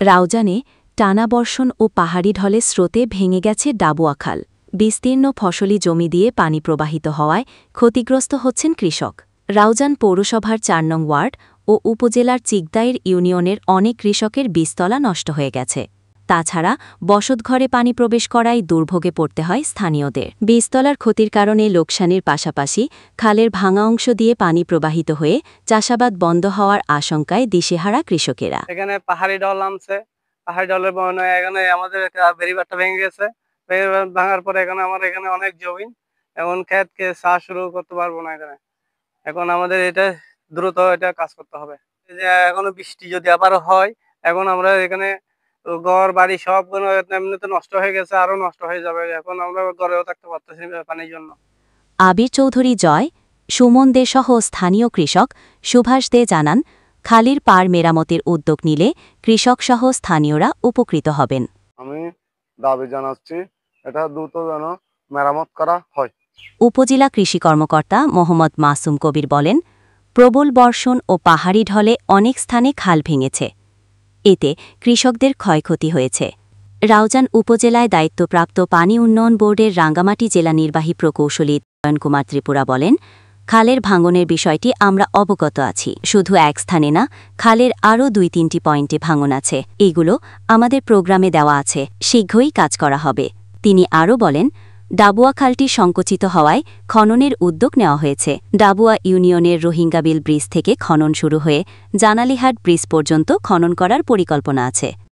রাউজানে টানা বর্ষণ ও পাহাড়ি ঢলে স্রোতে ভেঙে গেছে ডাবুয়া খাল। বিস্তীর্ণ ফসলি জমি দিয়ে পানি প্রবাহিত হওয়ায় ক্ষতিগ্রস্ত হচ্ছেন কৃষক। রাউজান পৌরসভার ৪ নং ওয়ার্ড ও উপজেলার চিকদাইর ইউনিয়নের অনেক কৃষকের বীজতলা নষ্ট হয়ে গেছে। তাছাড়া বসতঘরে পানি প্রবেশ করায় দুর্ভোগে পড়তে হয় স্থানীয়দের। বীজতলার ক্ষতির কারণে লোকসানের পাশাপাশি খালের ভাঙা অংশ দিয়ে পানি প্রবাহিত হয়ে চাষাবাদ বন্ধ হওয়ার আশঙ্কায় দিশেহারা কৃষকেরা। এখানে পাহাড়ি ঢল নামছে, পাহাড়ি ঢলের বর্ণনা এখানে আমাদের বেড়িবাঁধটা ভেঙে গেছে। বেড়িবাঁধ ভাঙার পরে আমার এখানে অনেক জমি, এখন ক্ষেতকে চাষ শুরু করতে পারবো না। এখন আমাদের এটা দ্রুত কাজ করতে হবে। এখনো বৃষ্টি যদি আবার হয়, এখন আমরা এখানে ঘর বাড়ি সব এমনিতে নষ্ট হয়ে গেছে, আরো নষ্ট হয়ে যাবে। এখন আমরা ঘরেও থাকতে পারতেছি পানির জন্য। আবির চৌধুরী জয়, সুমন দে সহ স্থানীয় কৃষক সুভাষ দে জানান, খালির পাড় মেরামতের উদ্যোগ নিলে কৃষকসহ স্থানীয়রা উপকৃত হবেন। আমি দাবি জানাচ্ছি এটা দ্রুত যেন মেরামত করা হয়। উপজেলা কৃষি কর্মকর্তা মোহাম্মদ মাসুম কবির বলেন, প্রবল বর্ষণ ও পাহাড়ি ঢলে অনেক স্থানে খাল ভেঙেছে। এতে কৃষকদের ক্ষয়ক্ষতি হয়েছে। রাউজান উপজেলায় দায়িত্বপ্রাপ্ত পানি উন্নয়ন বোর্ডের রাঙ্গামাটি জেলা নির্বাহী প্রকৌশলী নয়ন কুমার ত্রিপুরা বলেন, খালের ভাঙনের বিষয়টি আমরা অবগত আছি। শুধু এক স্থানে না, খালের আরও ২-৩টি পয়েন্টে ভাঙন আছে। এইগুলো আমাদের প্রোগ্রামে দেওয়া আছে, শীঘ্রই কাজ করা হবে। তিনি আরও বলেন, ডাবুয়া খালটি সংকুচিত হওয়ায় খননের উদ্যোগ নেওয়া হয়েছে। ডাবুয়া ইউনিয়নের রোহিঙ্গাবিল ব্রিজ থেকে খনন শুরু হয়ে জানালিহাট ব্রিজ পর্যন্ত খনন করার পরিকল্পনা আছে।